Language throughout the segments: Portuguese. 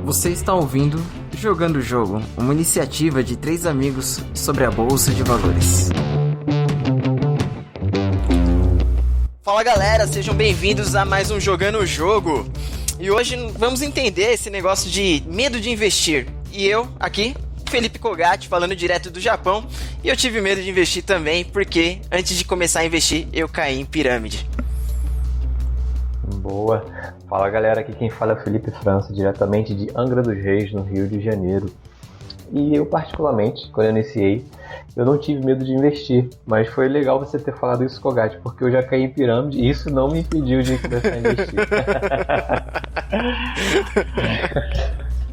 Você está ouvindo Jogando o Jogo, uma iniciativa de 3 amigos sobre a Bolsa de Valores. Fala galera, sejam bem-vindos a mais um Jogando o Jogo. E hoje vamos entender esse negócio de medo de investir. E eu, aqui, Felipe Kogatti, falando direto do Japão. E eu tive medo de investir também, porque antes de começar a investir, eu caí em pirâmide. Boa. Fala galera, aqui quem fala é o Felipe França, diretamente de Angra dos Reis, no Rio de Janeiro. E eu particularmente, quando eu iniciei, eu não tive medo de investir, mas foi legal você ter falado isso, Kogatti, porque eu já caí em pirâmide e isso não me impediu de começar a investir.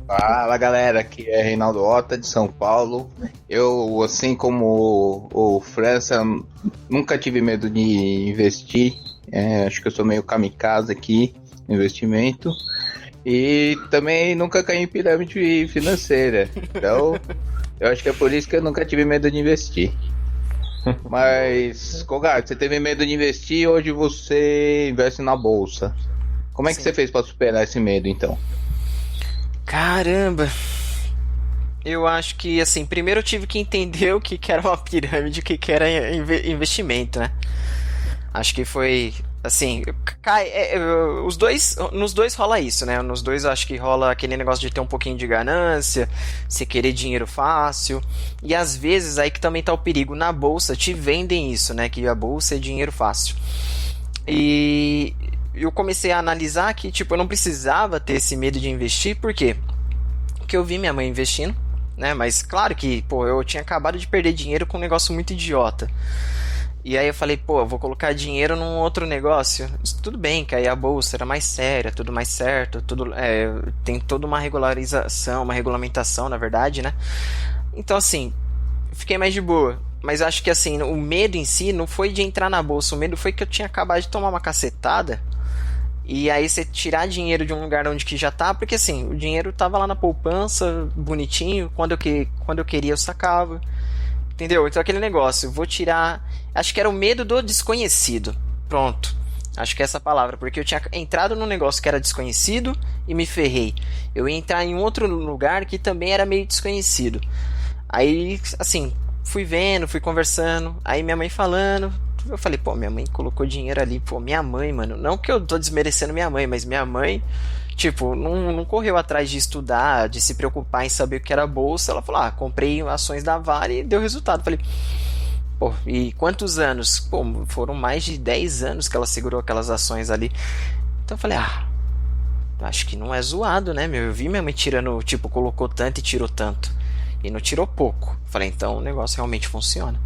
Fala galera, aqui é Reinaldo Ota de São Paulo. Eu, assim como o França, nunca tive medo de investir. Acho que eu sou meio kamikaze aqui no investimento. E também nunca caí em pirâmide financeira. Então, eu acho que é por isso que eu nunca tive medo de investir. Mas, Kogatti, você teve medo de investir e hoje você investe na bolsa. Como é que você fez para superar esse medo, então? Caramba! Eu acho que, assim, primeiro eu tive que entender o que era uma pirâmide, o que era investimento, né? Acho que foi, assim, nos dois rola isso, né? Nos dois acho que rola aquele negócio de ter um pouquinho de ganância, você querer dinheiro fácil, e às vezes aí que também tá o perigo, na bolsa te vendem isso, né? Que a bolsa é dinheiro fácil. E eu comecei a analisar que, tipo, eu não precisava ter esse medo de investir, por quê? Porque eu vi minha mãe investindo, né? Mas claro que, pô, eu tinha acabado de perder dinheiro com um negócio muito idiota. E aí eu falei, pô, eu vou colocar dinheiro num outro negócio. Tudo bem, que aí a bolsa era mais séria, tudo mais certo, tem toda uma regularização, uma regulamentação, na verdade, né? Então, assim, fiquei mais de boa. Mas acho que, assim, o medo em si não foi de entrar na bolsa, o medo foi que eu tinha acabado de tomar uma cacetada. E aí você tirar dinheiro de um lugar onde que já tá, porque, assim, o dinheiro tava lá na poupança, bonitinho, quando eu queria eu sacava. Entendeu? Então aquele negócio, vou tirar... Acho que era o medo do desconhecido. Pronto. Acho que é essa palavra. Porque eu tinha entrado num negócio que era desconhecido e me ferrei. Eu ia entrar em outro lugar que também era meio desconhecido. Aí, assim, fui vendo, fui conversando. Aí minha mãe falando. Eu falei, pô, minha mãe colocou dinheiro ali. Pô, minha mãe, mano. Não que eu tô desmerecendo minha mãe, mas minha mãe... Tipo, não correu atrás de estudar, de se preocupar em saber o que era bolsa. Ela falou, comprei ações da Vale e deu resultado. Falei, pô, e quantos anos? Pô, foram mais de 10 anos que ela segurou aquelas ações ali. Então eu falei, acho que não é zoado, né, meu? Eu vi minha mãe tirando, tipo, colocou tanto e tirou tanto. E não tirou pouco. Falei, então o negócio realmente funciona.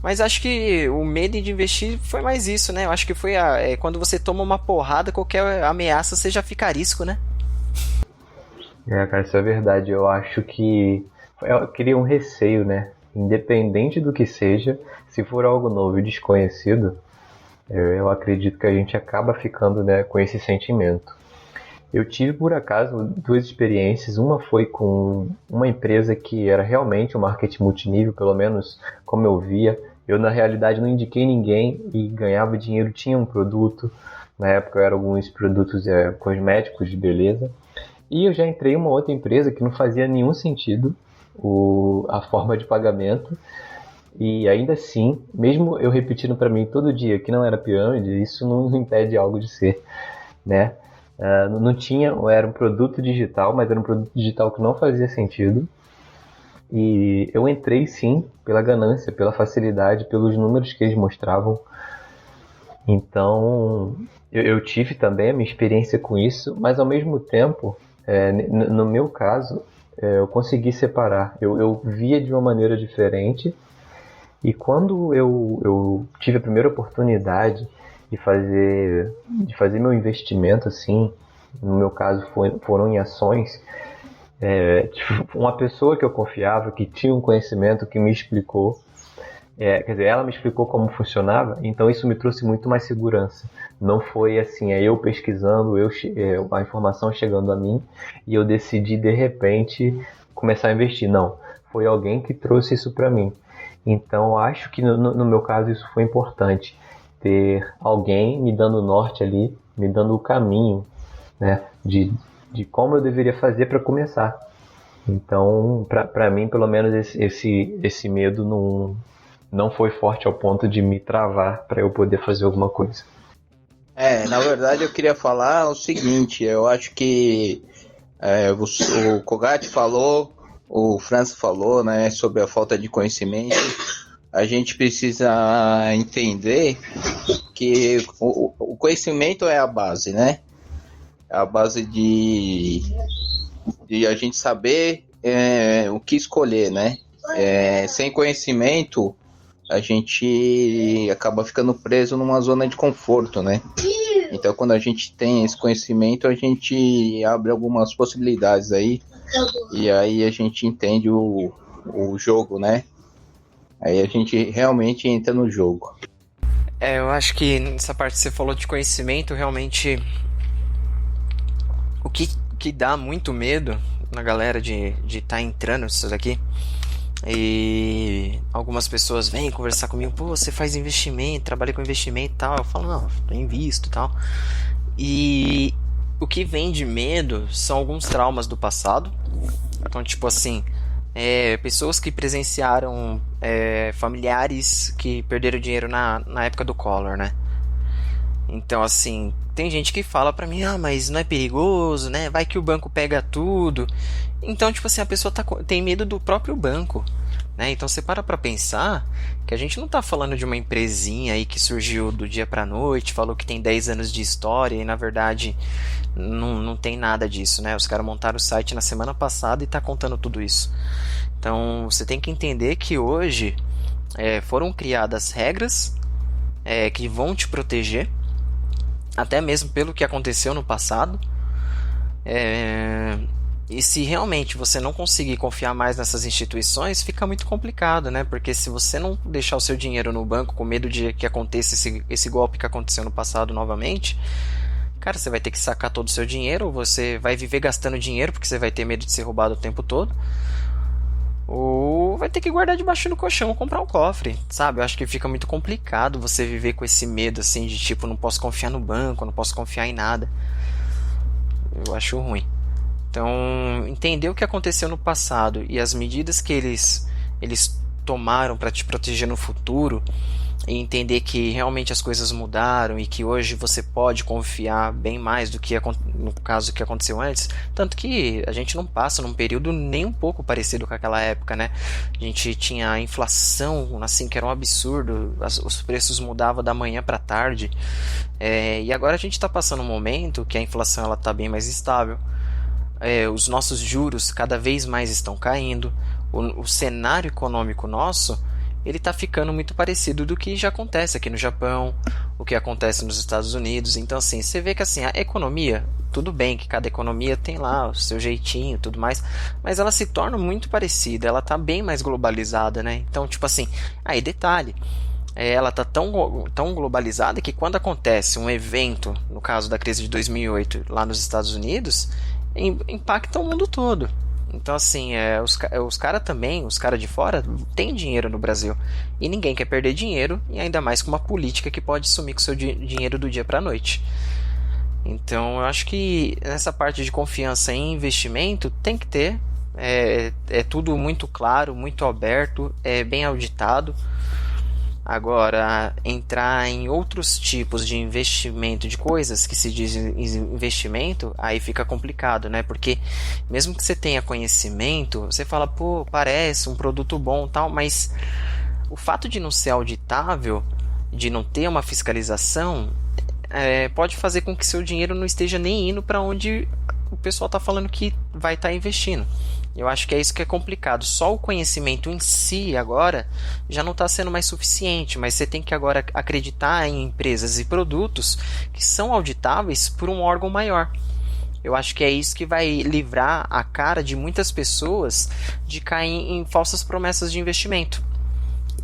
Mas acho que o medo de investir foi mais isso, né? Eu acho que foi quando você toma uma porrada, qualquer ameaça você já fica a risco, né? Cara, isso é verdade. Eu acho que eu queria um receio, né? Independente do que seja, se for algo novo e desconhecido, eu acredito que a gente acaba ficando, né, com esse sentimento. Eu tive, por acaso, 2 experiências. Uma foi com uma empresa que era realmente um marketing multinível, pelo menos como eu via. Eu, na realidade, não indiquei ninguém e ganhava dinheiro, tinha um produto. Na época, eram alguns produtos cosméticos de beleza. E eu já entrei em uma outra empresa que não fazia nenhum sentido a forma de pagamento. E ainda assim, mesmo eu repetindo para mim todo dia que não era pirâmide, isso não impede algo de ser, né? Não tinha, era um produto digital, mas era um produto digital que não fazia sentido. E eu entrei sim pela ganância, pela facilidade, pelos números que eles mostravam. Então eu tive também a minha experiência com isso, mas ao mesmo tempo, no meu caso, eu consegui separar. Eu via de uma maneira diferente. E quando eu tive a primeira oportunidade de fazer meu investimento, assim, no meu caso foram em ações, uma pessoa que eu confiava, que tinha um conhecimento, que me explicou, quer dizer, ela me explicou como funcionava, então isso me trouxe muito mais segurança. Não foi assim, eu pesquisando, a informação chegando a mim e eu decidi de repente começar a investir. Não, foi alguém que trouxe isso para mim. Então acho que no meu caso isso foi importante, ter alguém me dando norte ali, me dando o caminho, né, de como eu deveria fazer para começar. Então, para mim, pelo menos, esse medo não foi forte ao ponto de me travar para eu poder fazer alguma coisa. Na verdade eu queria falar o seguinte, eu acho que o Kogat falou, o França falou, né, sobre a falta de conhecimento. A gente precisa entender que o conhecimento é a base, né? É a base de a gente saber o que escolher, né? Sem conhecimento, a gente acaba ficando preso numa zona de conforto, né? Então, quando a gente tem esse conhecimento, a gente abre algumas possibilidades aí, e aí a gente entende o jogo, né? Aí a gente realmente entra no jogo. Eu acho que nessa parte que você falou de conhecimento, realmente o que dá muito medo na galera de estar entrando nisso daqui, e algumas pessoas vêm conversar comigo, pô, você faz investimento, trabalha com investimento e tal, eu falo, não, eu invisto e tal, e o que vem de medo são alguns traumas do passado. Então, tipo assim, pessoas que presenciaram familiares que perderam dinheiro na época do Collor, né? Então, assim, tem gente que fala pra mim, mas não é perigoso, né? Vai que o banco pega tudo. Então, tipo assim, a pessoa tem medo do próprio banco, né? Então, você para pra pensar que a gente não tá falando de uma empresinha aí que surgiu do dia pra noite, falou que tem 10 anos de história e, na verdade, não tem nada disso, né? Os caras montaram o site na semana passada e tá contando tudo isso. Então, você tem que entender que hoje foram criadas regras que vão te proteger, até mesmo pelo que aconteceu no passado. E se realmente você não conseguir confiar mais nessas instituições, fica muito complicado, né? Porque se você não deixar o seu dinheiro no banco com medo de que aconteça esse golpe que aconteceu no passado novamente, cara, você vai ter que sacar todo o seu dinheiro, ou você vai viver gastando dinheiro porque você vai ter medo de ser roubado o tempo todo, ou vai ter que guardar debaixo do colchão ou comprar um cofre, sabe? Eu acho que fica muito complicado você viver com esse medo, assim, de tipo, não posso confiar no banco, não posso confiar em nada. Eu acho ruim. Então, entender o que aconteceu no passado e as medidas que eles tomaram para te proteger no futuro, e entender que realmente as coisas mudaram e que hoje você pode confiar bem mais do que no caso que aconteceu antes, tanto que a gente não passa num período nem um pouco parecido com aquela época, né? A gente tinha a inflação, assim, que era um absurdo, os preços mudavam da manhã para tarde, e agora a gente está passando um momento que a inflação ela está bem mais estável, os nossos juros cada vez mais estão caindo, o cenário econômico nosso ele está ficando muito parecido do que já acontece aqui no Japão, o que acontece nos Estados Unidos. Então, assim, você vê que assim, a economia, tudo bem que cada economia tem lá o seu jeitinho e tudo mais, mas ela se torna muito parecida, ela está bem mais globalizada, né? Então, tipo assim, aí detalhe, ela está tão globalizada que quando acontece um evento, no caso da crise de 2008 lá nos Estados Unidos, impacta o mundo todo. Então, assim, os caras também, os caras de fora, têm dinheiro no Brasil. E ninguém quer perder dinheiro, e ainda mais com uma política que pode sumir com o seu dinheiro do dia para a noite. Então, eu acho que nessa parte de confiança em investimento, tem que ter. É tudo muito claro, muito aberto, bem auditado. Agora, entrar em outros tipos de investimento, de coisas que se diz investimento, aí fica complicado, né? Porque mesmo que você tenha conhecimento, você fala, pô, parece um produto bom e tal, mas o fato de não ser auditável, de não ter uma fiscalização, pode fazer com que seu dinheiro não esteja nem indo para onde o pessoal está falando que vai estar investindo. Eu acho que é isso que é complicado. Só o conhecimento em si agora já não está sendo mais suficiente, mas você tem que agora acreditar em empresas e produtos que são auditáveis por um órgão maior. Eu acho que é isso que vai livrar a cara de muitas pessoas de cair em falsas promessas de investimento.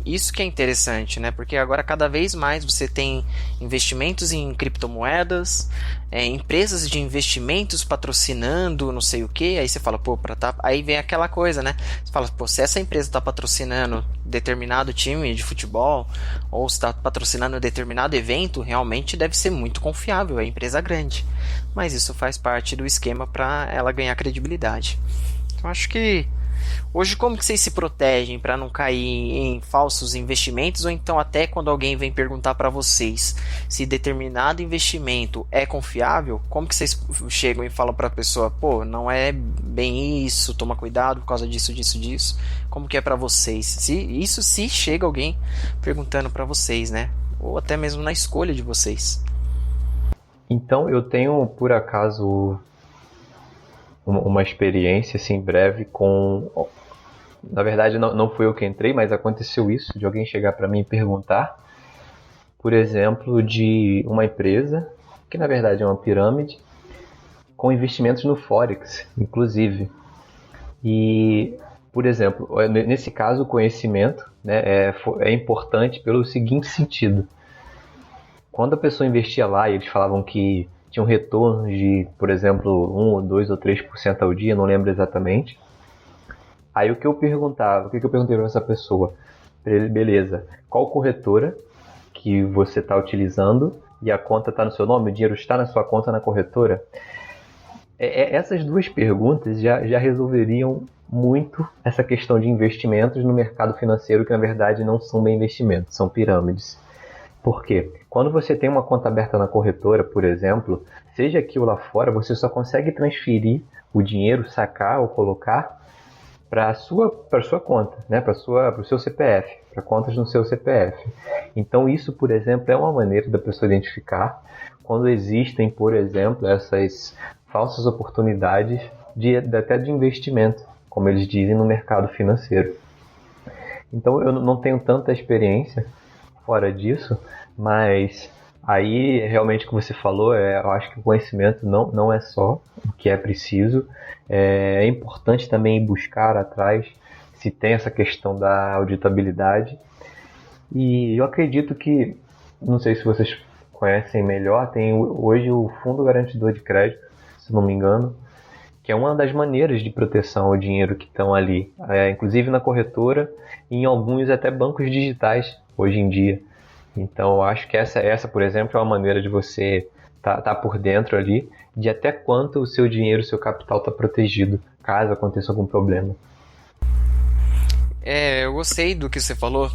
Isso que é interessante, né? Porque agora cada vez mais você tem investimentos em criptomoedas, empresas de investimentos patrocinando não sei o que. Aí você fala, pô, aí vem aquela coisa, né? Você fala, pô, se essa empresa está patrocinando determinado time de futebol ou está patrocinando determinado evento, realmente deve ser muito confiável, é empresa grande. Mas isso faz parte do esquema para ela ganhar credibilidade. Então acho que hoje, como que vocês se protegem para não cair em falsos investimentos, ou então até quando alguém vem perguntar para vocês se determinado investimento é confiável, como que vocês chegam e falam para a pessoa, pô, não é bem isso, toma cuidado por causa disso, disso, disso. Como que é para vocês? Se chega alguém perguntando para vocês, né? Ou até mesmo na escolha de vocês. Então, eu tenho, por acaso, uma experiência assim breve com... Na verdade, não fui eu que entrei, mas aconteceu isso, de alguém chegar para mim e perguntar, por exemplo, de uma empresa, que na verdade é uma pirâmide, com investimentos no Forex, inclusive. E, por exemplo, nesse caso, o conhecimento, né, é importante pelo seguinte sentido. Quando a pessoa investia lá e eles falavam que tinha um retorno de, por exemplo, 1, 2 ou 3% ao dia, não lembro exatamente. Aí o que eu perguntei para essa pessoa? Beleza, qual corretora que você está utilizando e a conta está no seu nome, o dinheiro está na sua conta na corretora? Essas duas perguntas já resolveriam muito essa questão de investimentos no mercado financeiro, que na verdade não são bem investimentos, são pirâmides. Por quê? Quando você tem uma conta aberta na corretora, por exemplo, seja aqui ou lá fora, você só consegue transferir o dinheiro, sacar ou colocar para a sua conta, né? Para o seu CPF, para contas no seu CPF. Então isso, por exemplo, é uma maneira da pessoa identificar quando existem, por exemplo, essas falsas oportunidades até de investimento, como eles dizem no mercado financeiro. Então eu não tenho tanta experiência fora disso, mas aí realmente o que você falou, eu acho que o conhecimento não é só o que é preciso, é importante também ir buscar atrás se tem essa questão da auditabilidade. E eu acredito que, não sei se vocês conhecem melhor, tem hoje o Fundo Garantidor de Crédito, se não me engano, que é uma das maneiras de proteção ao dinheiro que estão ali, inclusive na corretora e em alguns até bancos digitais hoje em dia. Então eu acho que essa, por exemplo, é uma maneira de você tá por dentro ali de até quanto o seu dinheiro, o seu capital está protegido, caso aconteça algum problema. Eu gostei do que você falou,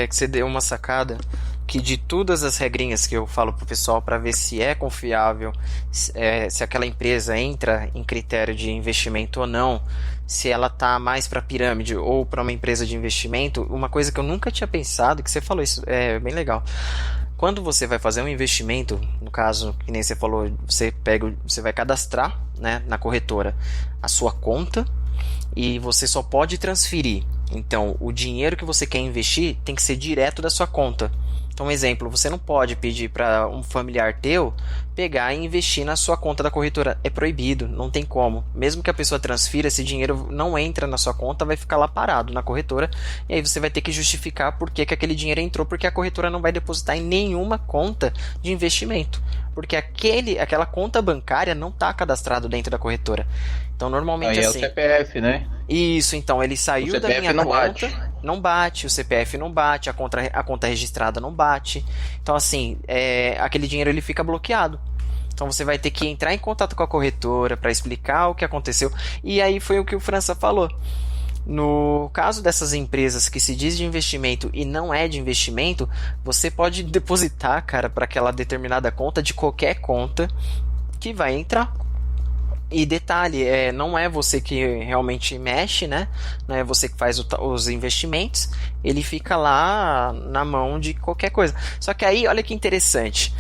que você deu uma sacada, que de todas as regrinhas que eu falo pro pessoal para ver se é confiável, se aquela empresa entra em critério de investimento ou não, se ela tá mais para pirâmide ou para uma empresa de investimento, uma coisa que eu nunca tinha pensado, que você falou isso, é bem legal. Quando você vai fazer um investimento, no caso, que nem você falou, você vai cadastrar, né, na corretora a sua conta e você só pode transferir. Então, o dinheiro que você quer investir tem que ser direto da sua conta. Então, um exemplo, você não pode pedir para um familiar teu pegar e investir na sua conta da corretora. É proibido, não tem como. Mesmo que a pessoa transfira, esse dinheiro não entra na sua conta, vai ficar lá parado na corretora. E aí você vai ter que justificar por que aquele dinheiro entrou, porque a corretora não vai depositar em nenhuma conta de investimento. Porque aquela conta bancária não está cadastrado dentro da corretora. Então, normalmente aí assim... é o CPF, né? Isso, então, ele saiu da minha conta, não bate, o CPF não bate, a conta registrada não bate. Então, assim, aquele dinheiro ele fica bloqueado. Então, você vai ter que entrar em contato com a corretora para explicar o que aconteceu. E aí foi o que o França falou. No caso dessas empresas que se diz de investimento e não é de investimento, você pode depositar, cara, para aquela determinada conta, de qualquer conta que vai entrar. E detalhe, não é você que realmente mexe, né? Não é você que faz os investimentos. Ele fica lá na mão de qualquer coisa. Só que aí, olha que interessante.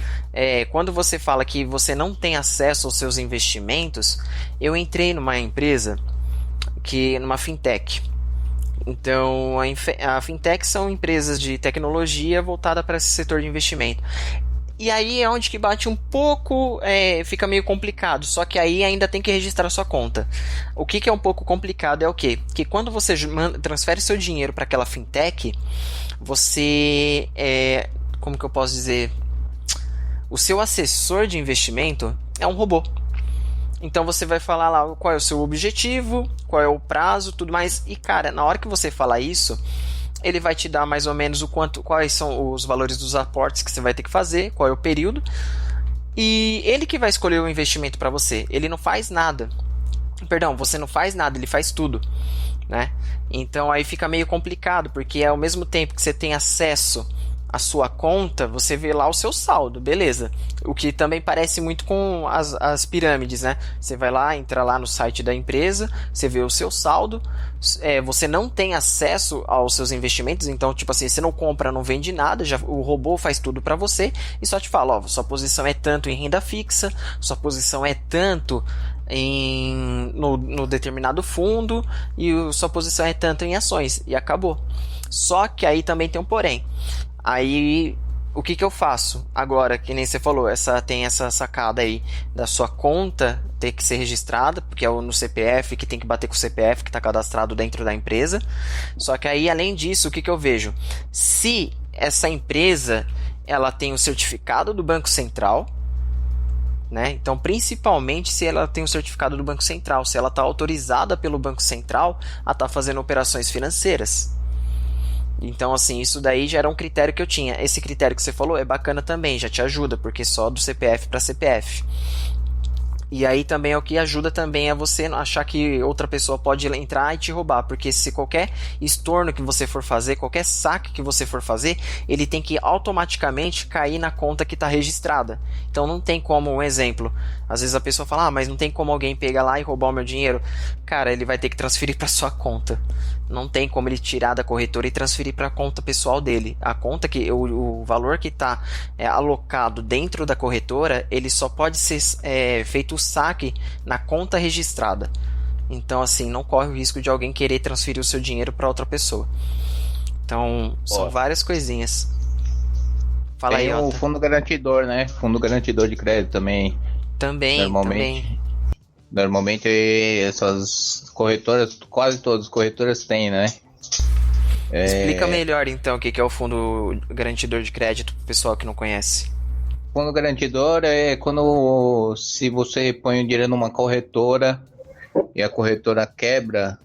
Quando você fala que você não tem acesso aos seus investimentos, eu entrei numa empresa, numa fintech. Então, a fintech são empresas de tecnologia voltada para esse setor de investimento. E aí é onde que bate um pouco, fica meio complicado. Só que aí ainda tem que registrar sua conta. O que é um pouco complicado é o quê? Que quando você transfere seu dinheiro para aquela fintech, você, como que eu posso dizer? O seu assessor de investimento é um robô. Então você vai falar lá qual é o seu objetivo, qual é o prazo, tudo mais. E cara, na hora que você falar isso, ele vai te dar mais ou menos quais são os valores dos aportes que você vai ter que fazer, qual é o período. E ele que vai escolher o investimento para você. Ele não faz nada. Perdão, você não faz nada, ele faz tudo, né? Então aí fica meio complicado, porque ao mesmo tempo que você tem acesso à sua conta, você vê lá o seu saldo, beleza. O que também parece muito com as pirâmides, né? Você vai lá, entra lá no site da empresa, você vê o seu saldo, você não tem acesso aos seus investimentos, então tipo assim, você não compra, não vende nada, o robô faz tudo para você e só te fala, ó, sua posição é tanto em renda fixa, sua posição é tanto no determinado fundo e sua posição é tanto em ações, e acabou. Só que aí também tem um porém. Aí, o que eu faço? Agora, que nem você falou, tem essa sacada aí da sua conta ter que ser registrada, porque é no CPF, que tem que bater com o CPF que está cadastrado dentro da empresa. Só que aí, além disso, o que eu vejo? Se essa empresa ela tem o certificado do Banco Central, né? Então, principalmente se ela tem o certificado do Banco Central, se ela está autorizada pelo Banco Central a estar fazendo operações financeiras. Então, assim, isso daí já era um critério que eu tinha. Esse critério que você falou é bacana também, já te ajuda, porque só do CPF para CPF. E aí também é o que ajuda também a você não achar que outra pessoa pode entrar e te roubar, porque se qualquer estorno que você for fazer, qualquer saque que você for fazer, ele tem que automaticamente cair na conta que está registrada. Então não tem como, um exemplo, às vezes a pessoa fala, mas não tem como alguém pegar lá e roubar o meu dinheiro. Cara, ele vai ter que transferir para sua conta. Não tem como ele tirar da corretora e transferir para a conta pessoal dele. A conta que o valor que está alocado dentro da corretora, ele só pode ser feito o saque na conta registrada. Então, assim, não corre o risco de alguém querer transferir o seu dinheiro para outra pessoa. Então, são várias coisinhas. Fala aí, Tem o Otto. fundo garantidor, né? Fundo garantidor de crédito também. Também. Normalmente essas corretoras, quase todas as corretoras têm, né? Explica melhor então o que é o fundo garantidor de crédito para o pessoal que não conhece. Fundo garantidor é se você põe o dinheiro numa corretora e a corretora quebra,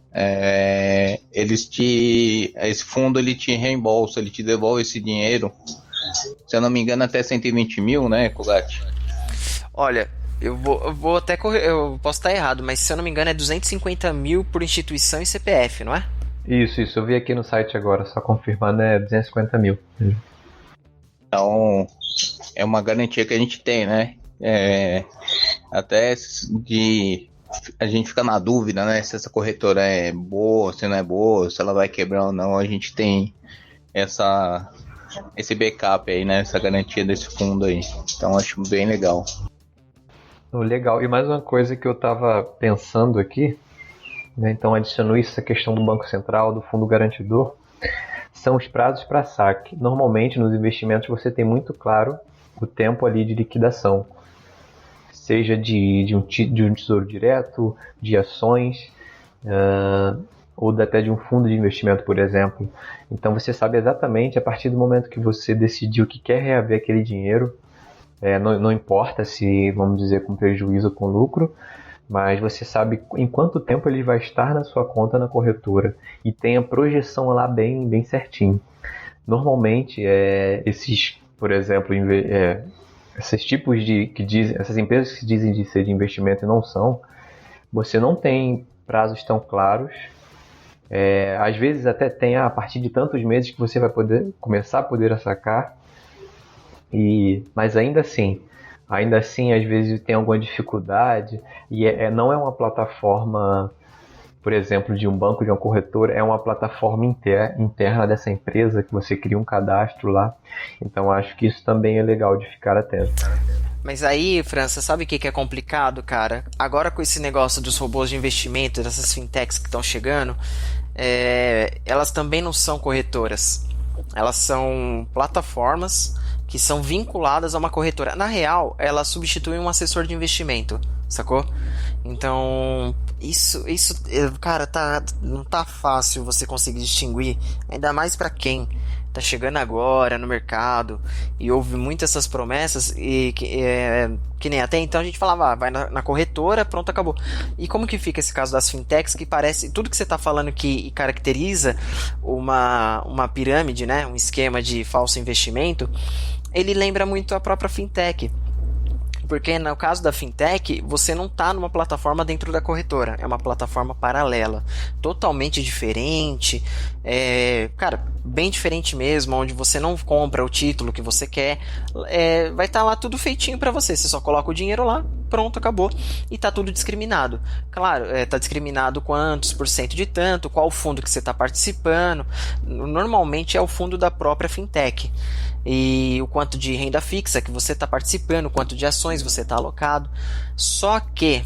esse fundo ele te reembolsa, ele te devolve esse dinheiro. Se eu não me engano, até 120 mil, né, Kugati? Olha, eu vou até correr, eu posso estar errado, mas se eu não me engano é 250 mil por instituição e CPF, não é? Isso, eu vi aqui no site agora, só confirmando, é 250 mil. Então, é uma garantia que a gente tem, né? Até a gente fica na dúvida, né? Se essa corretora é boa, se não é boa, se ela vai quebrar ou não, a gente tem esse backup aí, né? Essa garantia desse fundo aí. Então, acho bem legal. Legal. E mais uma coisa que eu estava pensando aqui, né, então adicionou isso, essa questão do Banco Central, do Fundo Garantidor, são os prazos para saque. Normalmente nos investimentos você tem muito claro o tempo ali de liquidação, seja de um tesouro direto, de ações, ou até de um fundo de investimento, por exemplo. Então você sabe exatamente a partir do momento que você decidiu que quer reaver aquele dinheiro, não importa se, vamos dizer, com prejuízo ou com lucro, mas você sabe em quanto tempo ele vai estar na sua conta na corretora e tem a projeção lá bem, bem certinho. Normalmente, por exemplo, esses tipos essas empresas que dizem de ser de investimento e não são, você não tem prazos tão claros. Às vezes até tem a partir de tantos meses que você vai começar a poder sacar. Mas ainda assim, às vezes tem alguma dificuldade e não é uma plataforma, por exemplo, de um banco, de uma corretora, é uma plataforma interna dessa empresa que você cria um cadastro lá. Então acho que isso também é legal de ficar atento. Mas aí, França, sabe o que é complicado, cara? Agora com esse negócio dos robôs de investimento, dessas fintechs que estão chegando, elas também não são corretoras. Elas são plataformas que são vinculadas a uma corretora. Na real, ela substitui um assessor de investimento, sacou? Então, isso, cara, não tá fácil você conseguir distinguir, ainda mais pra quem tá chegando agora no mercado e ouve muito essas promessas e que nem até então a gente falava, vai na corretora, pronto, acabou. E como que fica esse caso das fintechs, que parece, tudo que você tá falando que caracteriza uma pirâmide, né, um esquema de falso investimento, ele lembra muito a própria fintech. Porque no caso da fintech, você não está numa plataforma dentro da corretora, é uma plataforma paralela, totalmente diferente, cara, bem diferente mesmo, onde você não compra o título que você quer, vai estar lá tudo feitinho para você só coloca o dinheiro lá, pronto, acabou, e tá tudo discriminado. Claro, tá discriminado quantos por cento de tanto, qual fundo que você está participando, normalmente é o fundo da própria fintech. E o quanto de renda fixa que você está participando, o quanto de ações você está alocado. Só que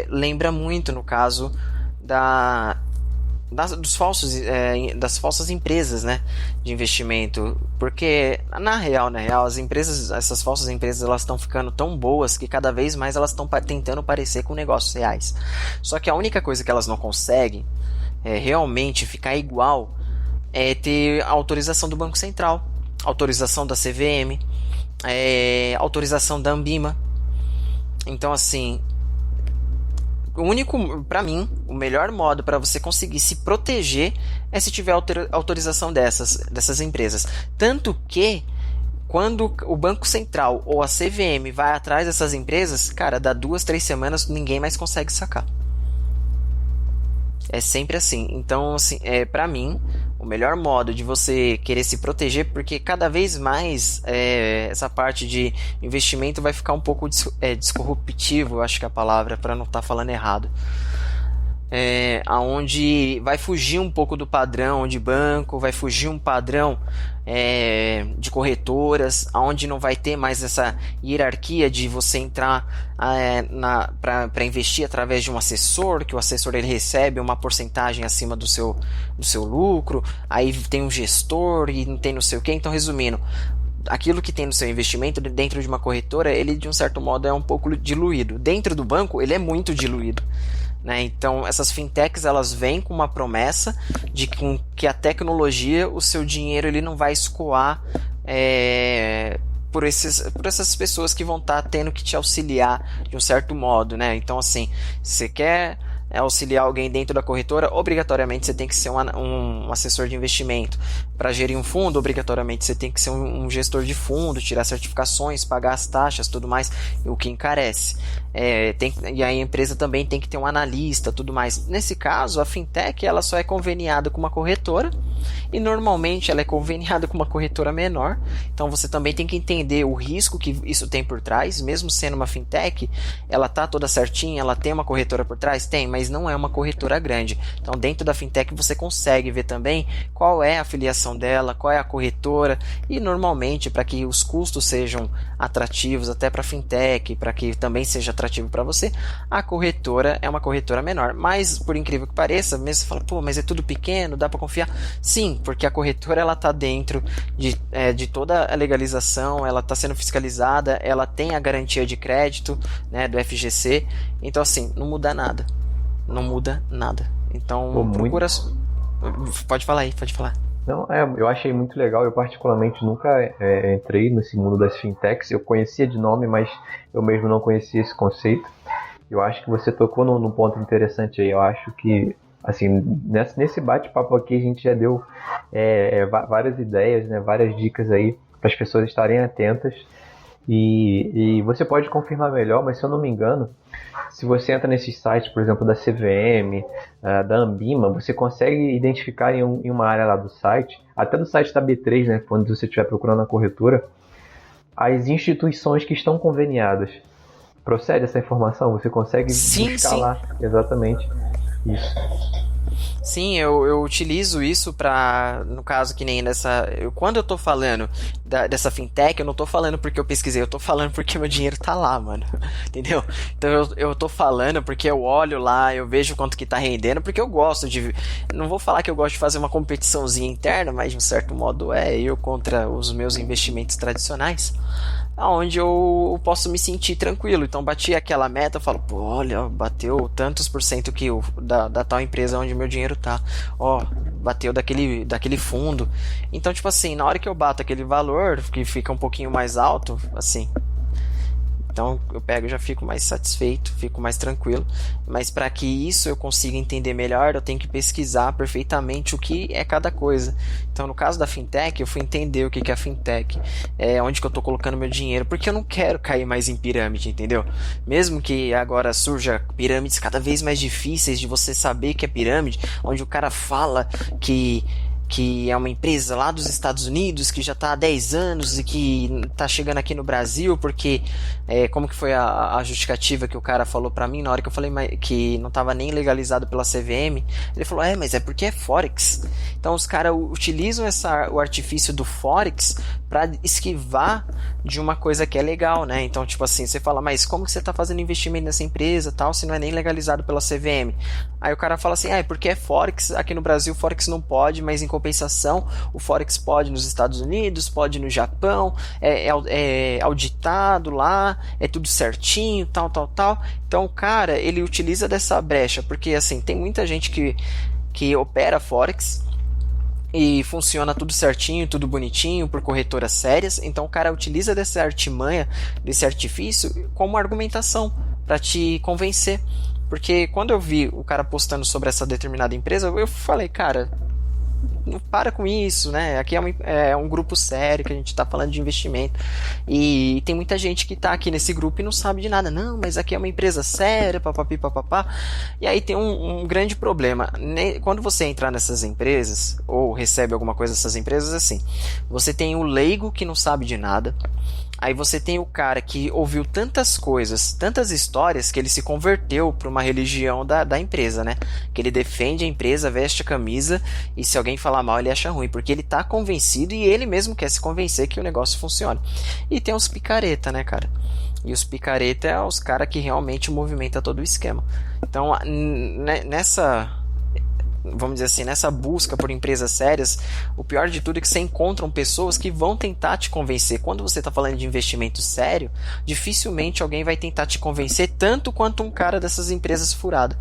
lembra muito no caso das falsas empresas, né, de investimento, porque na real as empresas, essas falsas empresas, elas estão ficando tão boas que cada vez mais elas estão tentando parecer com negócios reais. Só que a única coisa que elas não conseguem realmente ficar igual é ter a autorização do Banco Central, autorização da CVM, autorização da Anbima. Então, assim, para mim, o melhor modo para você conseguir se proteger é se tiver autorização dessas empresas. Tanto que, quando o Banco Central ou a CVM vai atrás dessas empresas, cara, dá 2-3 semanas, ninguém mais consegue sacar. É sempre assim. Então, assim, para mim, o melhor modo de você querer se proteger, porque cada vez mais essa parte de investimento vai ficar um pouco disruptivo, eu acho que é a palavra, para não estar falando errado. Aonde vai fugir um pouco do padrão de banco, vai fugir um padrão de corretoras, aonde não vai ter mais essa hierarquia de você entrar para investir através de um assessor, que o assessor ele recebe uma porcentagem acima do seu lucro, aí tem um gestor e não tem não sei o que. Então, resumindo, aquilo que tem no seu investimento dentro de uma corretora, ele de um certo modo é um pouco diluído. Dentro do banco, ele é muito diluído. Né? Então, essas fintechs, elas vêm com uma promessa de que a tecnologia, o seu dinheiro, ele não vai escoar por essas pessoas que vão estar tendo que te auxiliar de um certo modo. Né? Então, assim, se você quer auxiliar alguém dentro da corretora, obrigatoriamente você tem que ser um assessor de investimento. Para gerir um fundo, obrigatoriamente você tem que ser um gestor de fundo, tirar certificações, pagar as taxas, tudo mais, o que encarece. E a empresa também tem que ter um analista, tudo mais. Nesse caso, a fintech ela só é conveniada com uma corretora e normalmente ela é conveniada com uma corretora menor. Então você também tem que entender o risco que isso tem por trás. Mesmo sendo uma fintech, ela tá toda certinha, ela tem uma corretora por trás? Tem, mas não é uma corretora grande. Então dentro da fintech você consegue ver também qual é a afiliação dela, qual é a corretora, e normalmente, para que os custos sejam atrativos até para a fintech, para que também seja atrativo para você, a corretora é uma corretora menor. Mas por incrível que pareça, mesmo você fala, pô, mas é tudo pequeno, dá para confiar? Sim, porque a corretora ela tá dentro de toda a legalização, ela está sendo fiscalizada, ela tem a garantia de crédito, né, do FGC. Então, assim, não muda nada. Não muda nada. Então, procura. Pode falar aí, pode falar. Não, eu achei muito legal. Eu particularmente nunca entrei nesse mundo das fintechs. Eu conhecia de nome, mas eu mesmo não conhecia esse conceito. Eu acho que você tocou num ponto interessante aí. Eu acho que, assim, nesse bate-papo aqui a gente já deu várias ideias, né, várias dicas aí para as pessoas estarem atentas. E você pode confirmar melhor, mas se eu não me engano, se você entra nesses sites, por exemplo, da CVM, da Anbima, você consegue identificar em uma área lá do site, até do site da B3, né, quando você estiver procurando a corretora, as instituições que estão conveniadas. Procede essa informação? Você consegue buscar lá exatamente isso. Sim, eu utilizo isso pra, no caso que nem dessa, quando eu tô falando dessa fintech, eu não tô falando porque eu pesquisei, eu tô falando porque meu dinheiro tá lá, mano, entendeu? Então eu tô falando porque eu olho lá, eu vejo quanto que tá rendendo, porque eu gosto de, não vou falar que eu gosto de fazer uma competiçãozinha interna, mas de um certo modo eu contra os meus investimentos tradicionais, aonde eu posso me sentir tranquilo. Então bati aquela meta, eu falo, pô, olha, bateu tantos por cento que da tal empresa onde meu dinheiro tá, ó, bateu daquele fundo. Então, tipo assim, na hora que eu bato aquele valor, que fica um pouquinho mais alto, assim, então eu pego e já fico mais satisfeito, fico mais tranquilo. Mas para que isso eu consiga entender melhor, eu tenho que pesquisar perfeitamente o que é cada coisa. Então no caso da fintech, eu fui entender o que é a fintech, onde que eu estou colocando meu dinheiro, porque eu não quero cair mais em pirâmide, entendeu? Mesmo que agora surja pirâmides cada vez mais difíceis de você saber que é pirâmide, onde o cara fala que é uma empresa lá dos Estados Unidos, que já está há 10 anos e que está chegando aqui no Brasil, porque como que foi a justificativa que o cara falou para mim na hora que eu falei que não estava nem legalizado pela CVM? Ele falou, mas é porque é Forex. Então os caras utilizam o artifício do Forex para esquivar de uma coisa que é legal, né? Então, tipo assim, você fala, mas como que você está fazendo investimento nessa empresa tal, se não é nem legalizado pela CVM? Aí o cara fala assim, é porque é Forex, aqui no Brasil Forex não pode, mas em compensação o Forex pode nos Estados Unidos, pode no Japão, é auditado lá, é tudo certinho, tal. Então o cara, ele utiliza dessa brecha, porque assim, tem muita gente que opera Forex e funciona tudo certinho, tudo bonitinho, por corretoras sérias. Então o cara utiliza dessa artimanha, desse artifício, como argumentação para te convencer. Porque quando eu vi o cara postando sobre essa determinada empresa, eu falei, cara, não para com isso, né? Aqui é um grupo sério que a gente tá falando de investimento. E tem muita gente que tá aqui nesse grupo e não sabe de nada. Não, mas aqui é uma empresa séria, papapi, papapá. E aí tem um grande problema. Quando você entrar nessas empresas, ou recebe alguma coisa dessas empresas, assim, você tem o leigo que não sabe de nada. Aí você tem o cara que ouviu tantas coisas, tantas histórias, que ele se converteu para uma religião da empresa, né? Que ele defende a empresa, veste a camisa, e se alguém falar mal, ele acha ruim, porque ele tá convencido e ele mesmo quer se convencer que o negócio funciona. E tem os picareta, né, cara? E os picareta é os caras que realmente movimentam todo o esquema. Então, vamos dizer assim, nessa busca por empresas sérias, o pior de tudo é que você encontra pessoas que vão tentar te convencer. Quando você está falando de investimento sério, dificilmente alguém vai tentar te convencer tanto quanto um cara dessas empresas furadas.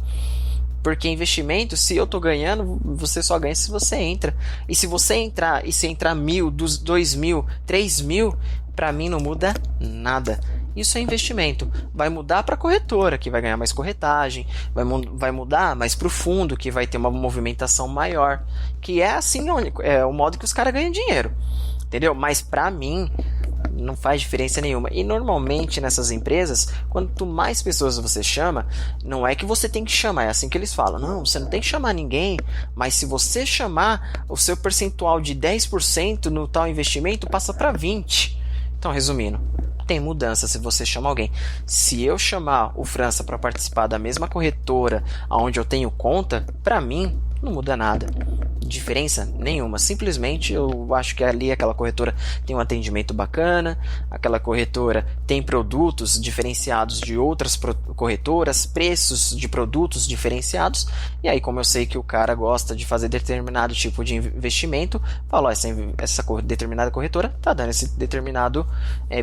Porque investimento, se eu tô ganhando, você só ganha se você entra. E se você entrar, e se entrar 1.000, 2.000, 3.000, para mim não muda nada. Isso é investimento. Vai mudar para a corretora, que vai ganhar mais corretagem, vai mudar mais para o fundo, que vai ter uma movimentação maior, que é assim, é o modo que os caras ganham dinheiro, entendeu? Mas para mim não faz diferença nenhuma. E normalmente nessas empresas, quanto mais pessoas você chama, não é que você tem que chamar, é assim que eles falam, não, você não tem que chamar ninguém, mas se você chamar, o seu percentual de 10% no tal investimento passa para 20%. Então, resumindo, tem mudança se você chama alguém. Se eu chamar o França para participar da mesma corretora onde eu tenho conta, para mim não muda nada. Diferença nenhuma. Simplesmente eu acho que ali aquela corretora tem um atendimento bacana, aquela corretora tem produtos diferenciados de outras corretoras, preços de produtos diferenciados, e aí como eu sei que o cara gosta de fazer determinado tipo de investimento, falo, essa determinada corretora tá dando esse determinado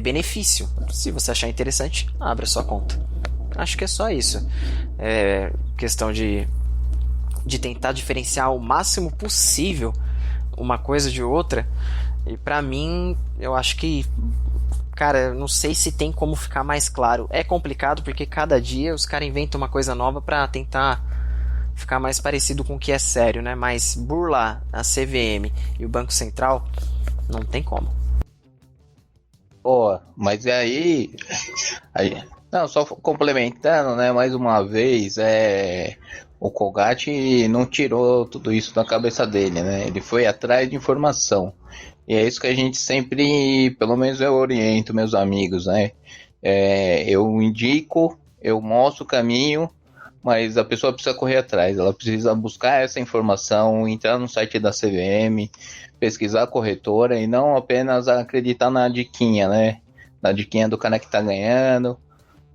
benefício. Se você achar interessante, abra sua conta. Acho que é só isso. Questão de tentar diferenciar o máximo possível uma coisa de outra. E pra mim, eu acho que, cara, não sei se tem como ficar mais claro. É complicado porque cada dia os caras inventam uma coisa nova pra tentar ficar mais parecido com o que é sério, né? Mas burlar a CVM e o Banco Central não tem como. Pô, mas aí não, só complementando, né, mais uma vez, o Colgate não tirou tudo isso da cabeça dele, né? Ele foi atrás de informação. E é isso que a gente sempre, pelo menos eu oriento meus amigos, né? Eu indico, eu mostro o caminho, mas a pessoa precisa correr atrás, ela precisa buscar essa informação, entrar no site da CVM, pesquisar a corretora e não apenas acreditar na diquinha, né? Na diquinha do cara que tá ganhando.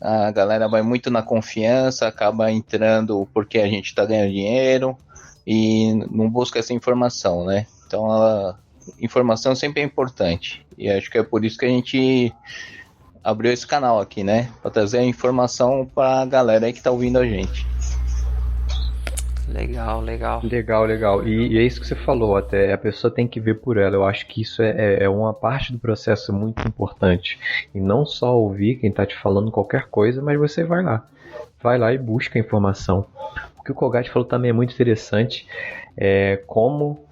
A galera vai muito na confiança, acaba entrando porque a gente tá ganhando dinheiro e não busca essa informação, né? Então, informação sempre é importante. E acho que é por isso que a gente abriu esse canal aqui, né? Pra trazer a informação pra galera aí que tá ouvindo a gente. Legal. Legal. E é isso que você falou, até a pessoa tem que ver por ela. Eu acho que isso é uma parte do processo muito importante. E não só ouvir quem tá te falando qualquer coisa, mas você vai lá. Vai lá e busca a informação. O que o Kogat falou também é muito interessante. Como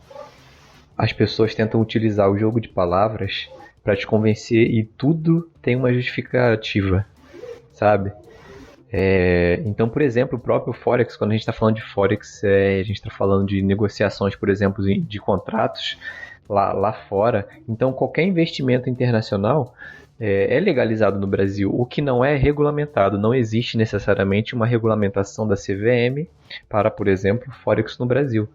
as pessoas tentam utilizar o jogo de palavras para te convencer e tudo tem uma justificativa, sabe? Então, por exemplo, o próprio Forex, quando a gente está falando de Forex, a gente está falando de negociações, por exemplo, de contratos lá fora. Então, qualquer investimento internacional é legalizado no Brasil, o que não é regulamentado. Não existe necessariamente uma regulamentação da CVM para, por exemplo, Forex no Brasil.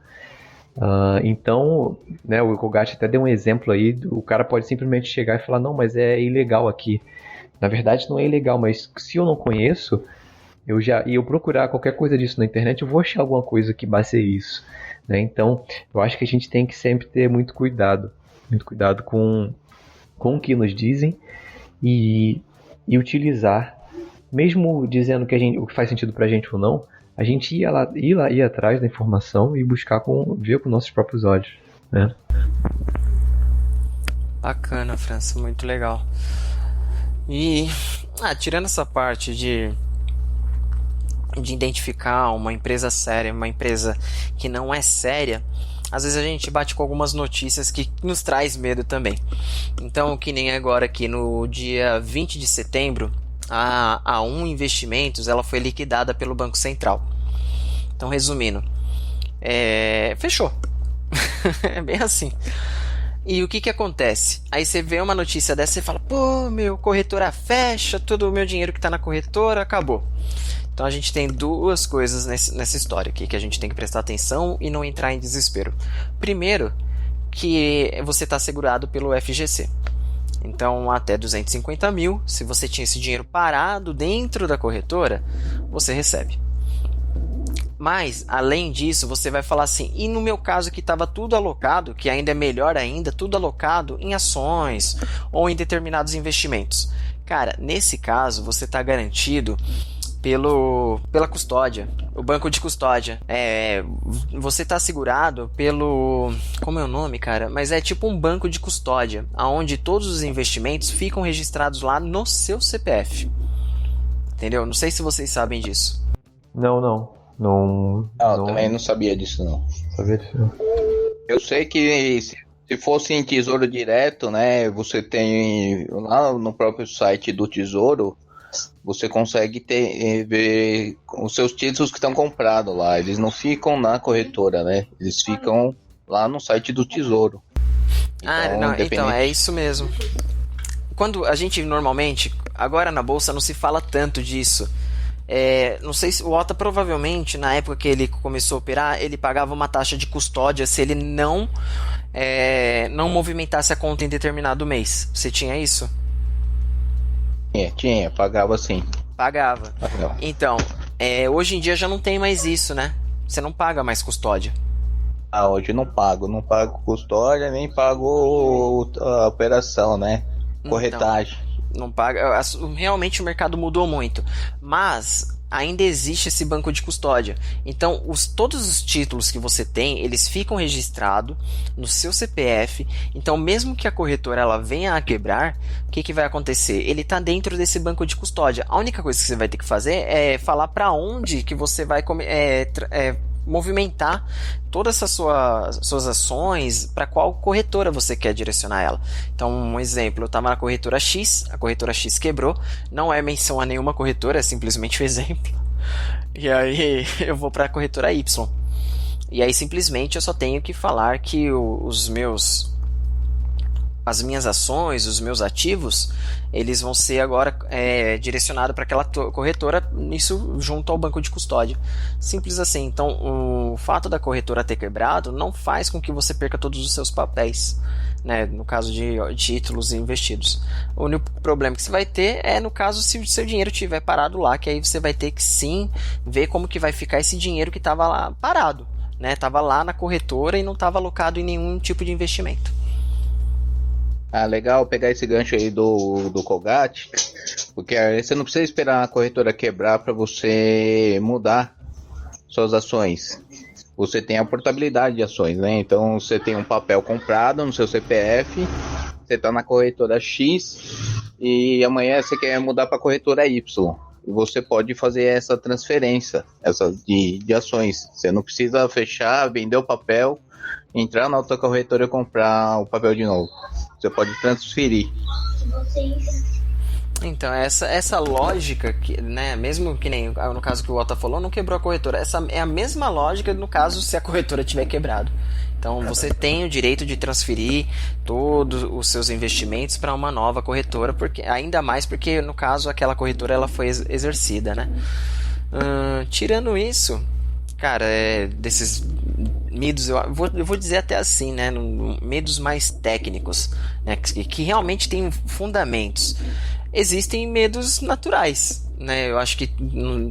Então, né, o Kogat até deu um exemplo aí, o cara pode simplesmente chegar e falar, não, mas é ilegal aqui. Na verdade não é ilegal, mas se eu não conheço, e eu procurar qualquer coisa disso na internet, eu vou achar alguma coisa que baseie isso, né? Então, eu acho que a gente tem que sempre ter muito cuidado com o que nos dizem e utilizar, mesmo dizendo o que faz sentido pra gente ou não, a gente ir atrás da informação e buscar ver com nossos próprios olhos, né? Bacana, França, muito legal. E tirando essa parte de identificar uma empresa séria, uma empresa que não é séria, às vezes a gente bate com algumas notícias que nos traz medo também. Então, que nem agora aqui no dia 20 de setembro, a A1 Investimentos ela foi liquidada pelo Banco Central. Então, resumindo, fechou. É bem assim. E o que acontece? Aí você vê uma notícia dessa e fala, pô, meu, corretora fecha, todo o meu dinheiro que está na corretora acabou. Então a gente tem duas coisas nessa história aqui que a gente tem que prestar atenção e não entrar em desespero. Primeiro, que você está segurado pelo FGC. Então, até 250 mil, se você tinha esse dinheiro parado dentro da corretora, você recebe. Mas, além disso, você vai falar assim, e no meu caso que estava tudo alocado, que ainda é melhor ainda, tudo alocado em ações ou em determinados investimentos. Cara, nesse caso, você está garantido pela custódia, o banco de custódia. Você está segurado pelo... Como é o nome, cara? Mas é tipo um banco de custódia, onde todos os investimentos ficam registrados lá no seu CPF. Entendeu? Não sei se vocês sabem disso. Não. Também não sabia disso, não. Sabia disso, não. Eu sei que se fosse em Tesouro Direto, né, você tem lá no próprio site do Tesouro, você consegue ver os seus títulos que estão comprados lá. Eles não ficam na corretora, né? Eles ficam lá no site do Tesouro. Então é isso mesmo. Quando a gente normalmente, agora na bolsa não se fala tanto disso. Não sei se o Ota provavelmente na época que ele começou a operar, ele pagava uma taxa de custódia se ele não movimentasse a conta em determinado mês. Você tinha isso? Tinha, pagava sim. Pagava. Então, hoje em dia já não tem mais isso, né? Você não paga mais custódia. Hoje não pago custódia, nem pago a operação, né? Corretagem. Então, não paga. Realmente o mercado mudou muito, mas ainda existe esse banco de custódia. Então, todos os títulos que você tem, eles ficam registrados no seu CPF. Então, mesmo que a corretora ela venha a quebrar, o que vai acontecer? Ele está dentro desse banco de custódia. A única coisa que você vai ter que fazer é falar para onde que você vai movimentar todas essas suas ações, para qual corretora você quer direcionar ela. Então, um exemplo, eu estava na corretora X, a corretora X quebrou, não é menção a nenhuma corretora, é simplesmente um exemplo. E aí eu vou para a corretora Y. E aí simplesmente eu só tenho que falar que os meus as minhas ações, os meus ativos, eles vão ser agora direcionados para aquela corretora, isso junto ao banco de custódia. Simples assim. Então, o fato da corretora ter quebrado não faz com que você perca todos os seus papéis, né, no caso de títulos investidos. O único problema que você vai ter é no caso se o seu dinheiro estiver parado lá, que aí você vai ter que sim ver como que vai ficar esse dinheiro que estava lá parado, né, estava lá na corretora e não estava alocado em nenhum tipo de investimento. Ah, legal pegar esse gancho aí do Colgate, porque aí você não precisa esperar a corretora quebrar para você mudar suas ações. Você tem a portabilidade de ações, né? Então você tem um papel comprado no seu CPF, você está na corretora X e amanhã você quer mudar para a corretora Y. E você pode fazer essa transferência de ações. Você não precisa fechar, vender o papel, entrar na outra corretora e comprar o papel de novo. Você pode transferir. Então, essa lógica, né, mesmo que nem no caso que o Otto falou, não quebrou a corretora. Essa é a mesma lógica no caso se a corretora tiver quebrado. Então, você tem o direito de transferir todos os seus investimentos para uma nova corretora, ainda mais porque, no caso, aquela corretora ela foi exercida, né? Tirando isso, cara, desses medos, eu vou dizer até assim, né, medos mais técnicos, né, que realmente têm fundamentos. Existem medos naturais, né? Eu acho que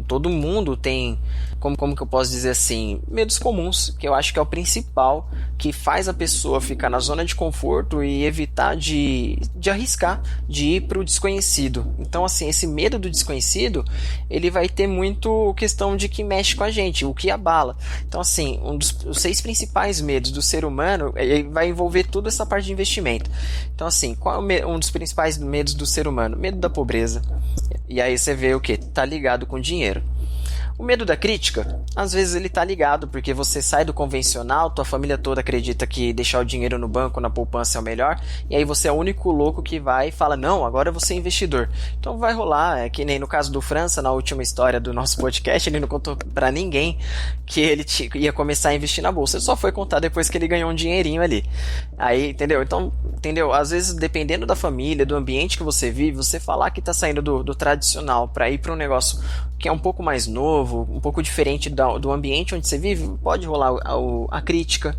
todo mundo tem, como que eu posso dizer assim, medos comuns, que eu acho que é o principal, que faz a pessoa ficar na zona de conforto e evitar de arriscar, de ir para o desconhecido. Então, assim, esse medo do desconhecido, ele vai ter muito questão de que mexe com a gente, o que abala. Então, assim, os 6 principais medos do ser humano vai envolver toda essa parte de investimento. Então, assim, qual é um dos principais medos do ser humano? Medo da pobreza. E aí você vê o que? Tá ligado com dinheiro. O medo da crítica, às vezes ele tá ligado porque você sai do convencional, tua família toda acredita que deixar o dinheiro no banco, na poupança é o melhor, e aí você é o único louco que vai e fala, não, agora você é investidor. Então vai rolar, é que nem no caso do França, na última história do nosso podcast, ele não contou pra ninguém que ele ia começar a investir na bolsa, ele só foi contar depois que ele ganhou um dinheirinho ali. Aí, entendeu? Então, entendeu? Às vezes, dependendo da família, do ambiente que você vive, você falar que tá saindo do tradicional pra ir pra um negócio que é um pouco mais novo, um pouco diferente do ambiente onde você vive, pode rolar a crítica.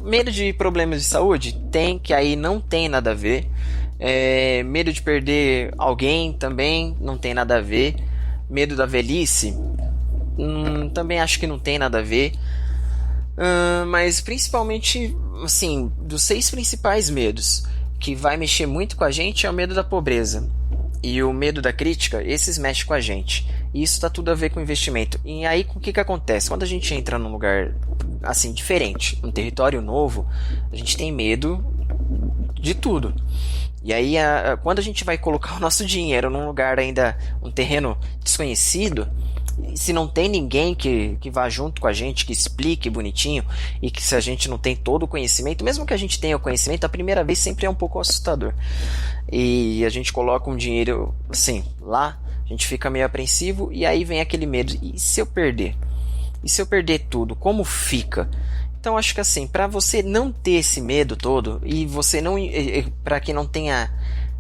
Medo de problemas de saúde? Tem, que aí não tem nada a ver. Medo de perder alguém também não tem nada a ver. Medo da velhice? Também acho que não tem nada a ver. Mas principalmente, assim, dos 6 principais medos que vai mexer muito com a gente é o medo da pobreza e o medo da crítica. Esses mexem com a gente, e isso tá tudo a ver com investimento. E aí o que acontece? Quando a gente entra num lugar assim diferente, um território novo, a gente tem medo de tudo. E aí quando a gente vai colocar o nosso dinheiro num lugar ainda, um terreno desconhecido, se não tem ninguém que vá junto com a gente, que explique bonitinho, e que se a gente não tem todo o conhecimento, mesmo que a gente tenha o conhecimento, a primeira vez sempre é um pouco assustador. E a gente coloca um dinheiro assim, lá, a gente fica meio apreensivo, e aí vem aquele medo, e se eu perder? E se eu perder tudo? Como fica? Então acho que assim, para você não ter esse medo todo, e você não, para que não tenha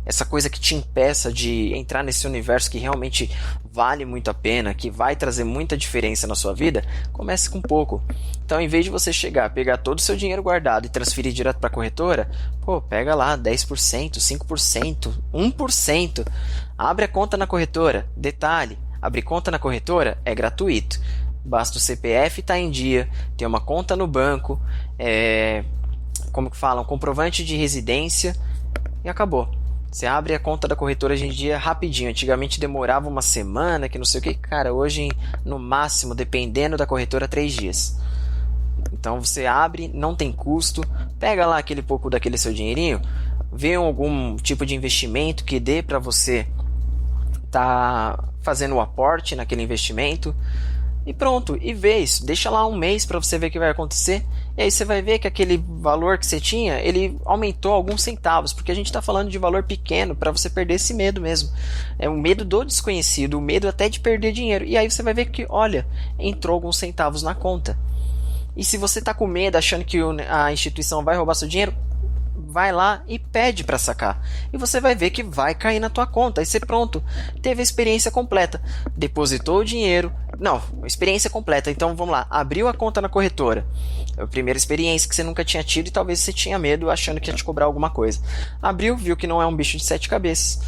essa coisa que te impeça de entrar nesse universo que realmente vale muito a pena, que vai trazer muita diferença na sua vida, comece com pouco. Então, em vez de você pegar todo o seu dinheiro guardado e transferir direto para a corretora, pega lá 10%, 5%, 1%, abre a conta na corretora. Detalhe, abrir conta na corretora é gratuito. Basta o CPF estar em dia, ter uma conta no banco, como que falam, comprovante de residência, e acabou. Você abre a conta da corretora hoje em dia rapidinho. Antigamente demorava uma semana, que não sei o que. Cara, hoje no máximo, dependendo da corretora, 3 dias. Então você abre, não tem custo. Pega lá aquele pouco daquele seu dinheirinho, vê algum tipo de investimento que dê para você tá fazendo o aporte naquele investimento. E pronto, e vê isso, deixa lá um mês para você ver o que vai acontecer, e aí você vai ver que aquele valor que você tinha, ele aumentou alguns centavos, porque a gente está falando de valor pequeno para você perder esse medo mesmo, é o medo do desconhecido, o medo até de perder dinheiro, e aí você vai ver que, olha, entrou alguns centavos na conta. E se você está com medo, achando que a instituição vai roubar seu dinheiro, vai lá e pede para sacar. E você vai ver que vai cair na tua conta. Aí você pronto, teve a experiência completa. Depositou o dinheiro. Não, experiência completa. Então vamos lá, abriu a conta na corretora. É a primeira experiência que você nunca tinha tido e talvez você tinha medo achando que ia te cobrar alguma coisa. Abriu, viu que não é um bicho de 7 cabeças.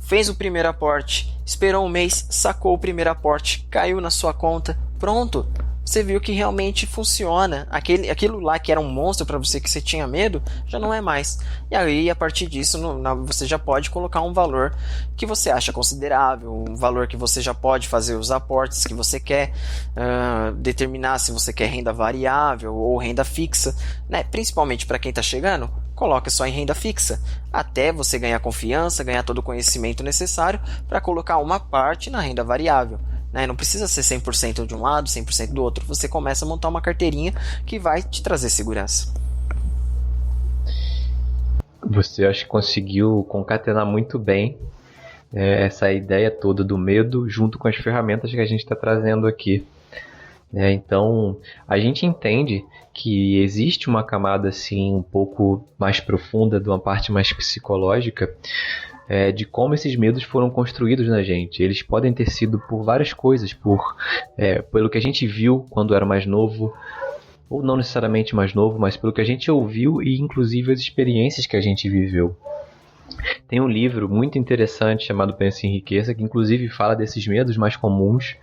Fez o primeiro aporte, esperou um mês, sacou o primeiro aporte, caiu na sua conta, pronto. Você viu que realmente funciona. Aquilo lá que era um monstro para você, que você tinha medo, já não é mais. E aí, a partir disso, você já pode colocar um valor que você acha considerável, um valor que você já pode fazer os aportes que você quer, determinar se você quer renda variável ou renda fixa, né? Principalmente para quem está chegando, coloca só em renda fixa, até você ganhar confiança, ganhar todo o conhecimento necessário para colocar uma parte na renda variável. Né? Não precisa ser 100% de um lado, 100% do outro. Você começa a montar uma carteirinha que vai te trazer segurança. Você acho que conseguiu concatenar muito bem essa ideia toda do medo junto com as ferramentas que a gente está trazendo aqui. Então, a gente entende que existe uma camada assim um pouco mais profunda, de uma parte mais psicológica, de como esses medos foram construídos na gente. Eles podem ter sido por várias coisas, pelo que a gente viu quando era mais novo, ou não necessariamente mais novo, mas pelo que a gente ouviu e inclusive as experiências que a gente viveu. Tem um livro muito interessante chamado Pense em Riqueza, que inclusive fala desses medos mais comuns,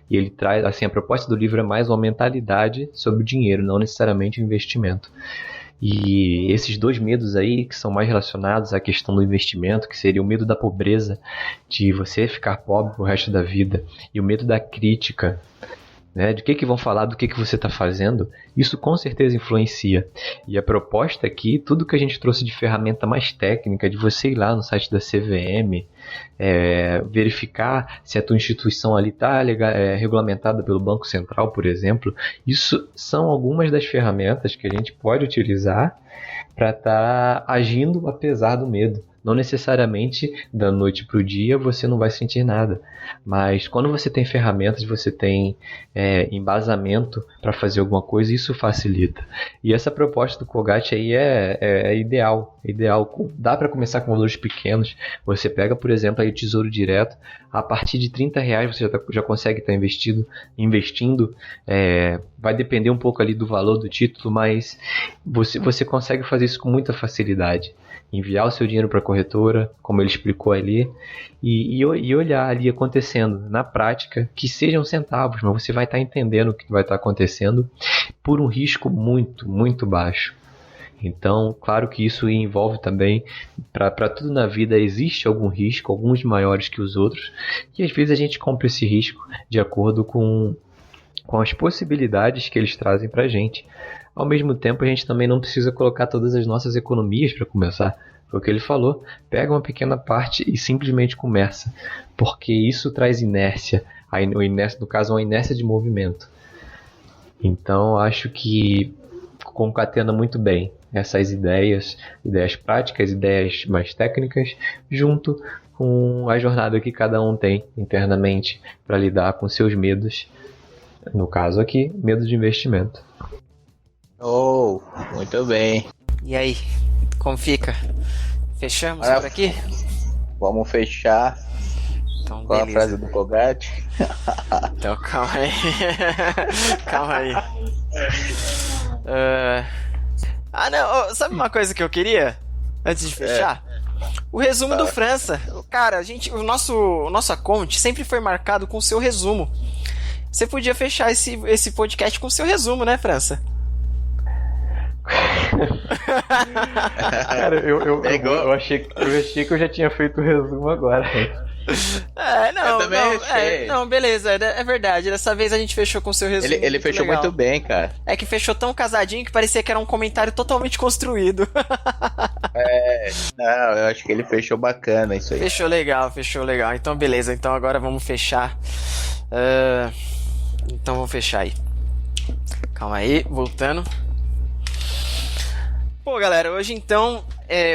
e ele traz, assim, a proposta do livro é mais uma mentalidade sobre o dinheiro, não necessariamente o investimento. E esses dois medos aí, que são mais relacionados à questão do investimento, que seria o medo da pobreza, de você ficar pobre pro resto da vida, e o medo da crítica, né, de que vão falar do que você está fazendo, isso com certeza influencia. E a proposta aqui, tudo que a gente trouxe de ferramenta mais técnica, de você ir lá no site da CVM, verificar se a tua instituição ali está regulamentada pelo Banco Central, por exemplo, isso são algumas das ferramentas que a gente pode utilizar para estar agindo apesar do medo. Não necessariamente da noite para o dia você não vai sentir nada, mas quando você tem ferramentas, você tem embasamento para fazer alguma coisa, isso facilita. E essa proposta do Kogach aí é ideal. Dá para começar com valores pequenos. Você pega, por exemplo, aí o Tesouro Direto, a partir de R$30 você já consegue estar investindo. Vai depender um pouco ali do valor do título, mas você consegue fazer isso com muita facilidade. Enviar o seu dinheiro para a corretora, como ele explicou ali, e olhar ali acontecendo na prática, que sejam centavos, mas você vai estar entendendo o que vai estar acontecendo por um risco muito, muito baixo. Então, claro que isso envolve também, para tudo na vida existe algum risco, alguns maiores que os outros, e às vezes a gente compra esse risco de acordo com as possibilidades que eles trazem para a gente. Ao mesmo tempo, a gente também não precisa colocar todas as nossas economias para começar. Foi o que ele falou. Pega uma pequena parte e simplesmente começa. Porque isso traz inércia. No caso, uma inércia de movimento. Então, acho que concatena muito bem essas ideias práticas, ideias mais técnicas, junto com a jornada que cada um tem internamente para lidar com seus medos. No caso aqui, medo de investimento. Oh, muito bem. E aí, como fica? Fechamos por aqui? Vamos fechar então, com a frase do Kogach. Então, calma aí. Calma aí. Não, sabe uma coisa que eu queria? Antes de fechar? O resumo do França. Cara, o nosso account sempre foi marcado com o seu resumo. Você podia fechar esse podcast com o seu resumo, né, França? Cara, eu achei que eu já tinha feito o resumo agora. Não, beleza, é verdade. Dessa vez a gente fechou com o seu resumo. Ele fechou legal. Muito bem, cara. É que fechou tão casadinho que parecia que era um comentário totalmente construído. Eu acho que ele fechou bacana isso aí. Fechou legal. Então, beleza. Então agora vamos fechar. Então vamos fechar aí. Calma aí, voltando. Pô, galera, hoje então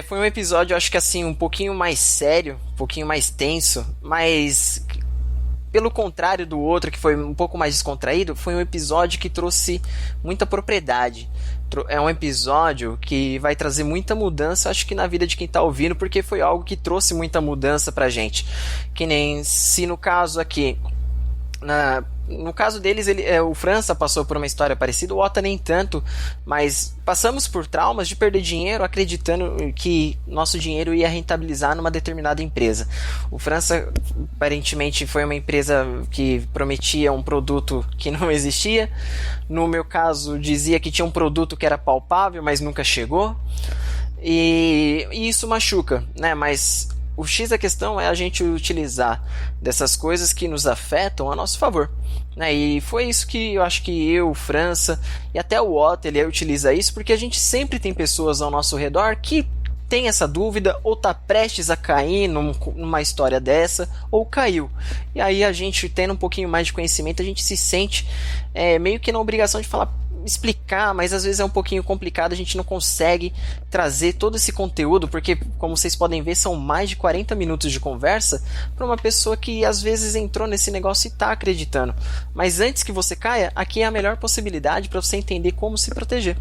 foi um episódio, acho que assim, um pouquinho mais sério, um pouquinho mais tenso, mas pelo contrário do outro, que foi um pouco mais descontraído, foi um episódio que trouxe muita propriedade. É um episódio que vai trazer muita mudança, acho que na vida de quem tá ouvindo, porque foi algo que trouxe muita mudança pra gente. Que nem se no caso aqui, no caso deles, o França passou por uma história parecida, o Ota nem tanto, mas passamos por traumas de perder dinheiro acreditando que nosso dinheiro ia rentabilizar numa determinada empresa. O França aparentemente foi uma empresa que prometia um produto que não existia. No meu caso, dizia que tinha um produto que era palpável, mas nunca chegou. E isso machuca, né? Mas o X da questão é a gente utilizar dessas coisas que nos afetam a nosso favor, né? E foi isso que eu acho que eu, França e até o Otto, ele utiliza isso, porque a gente sempre tem pessoas ao nosso redor que tem essa dúvida ou tá prestes a cair numa história dessa, ou caiu. E aí a gente, tendo um pouquinho mais de conhecimento, a gente se sente meio que na obrigação de falar, explicar, mas às vezes é um pouquinho complicado, a gente não consegue trazer todo esse conteúdo, porque como vocês podem ver, são mais de 40 minutos de conversa para uma pessoa que às vezes entrou nesse negócio e está acreditando. Mas antes que você caia, aqui é a melhor possibilidade para você entender como se proteger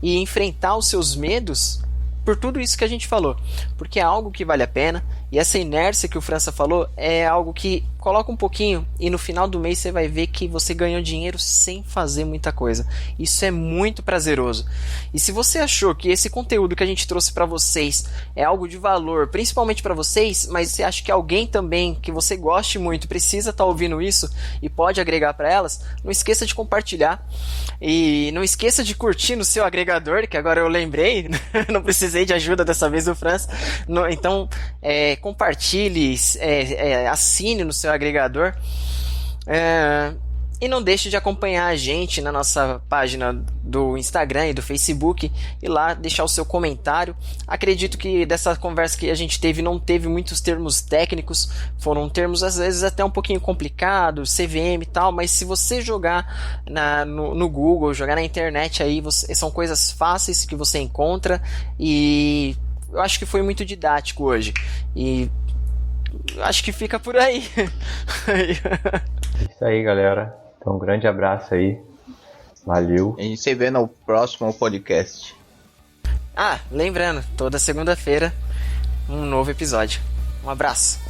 e enfrentar os seus medos por tudo isso que a gente falou, porque é algo que vale a pena, e essa inércia que o França falou é algo que coloca um pouquinho e no final do mês você vai ver que você ganhou dinheiro sem fazer muita coisa. Isso é muito prazeroso. E se você achou que esse conteúdo que a gente trouxe para vocês é algo de valor, principalmente para vocês, mas você acha que alguém também que você goste muito precisa estar ouvindo isso e pode agregar para elas, não esqueça de compartilhar e não esqueça de curtir no seu agregador, que agora eu lembrei, não precisei de ajuda dessa vez do França. Então compartilhe, assine no seu agregador, e não deixe de acompanhar a gente na nossa página do Instagram e do Facebook e lá deixar o seu comentário. Acredito que dessa conversa que a gente teve não teve muitos termos técnicos, foram termos às vezes até um pouquinho complicados, CVM e tal, mas se você jogar no Google, jogar na internet aí, são coisas fáceis que você encontra, e eu acho que foi muito didático hoje, e acho que fica por aí. Isso aí, galera. Então, um grande abraço aí. Valeu. A gente se vê no próximo podcast. Lembrando, toda segunda-feira um novo episódio. Um abraço.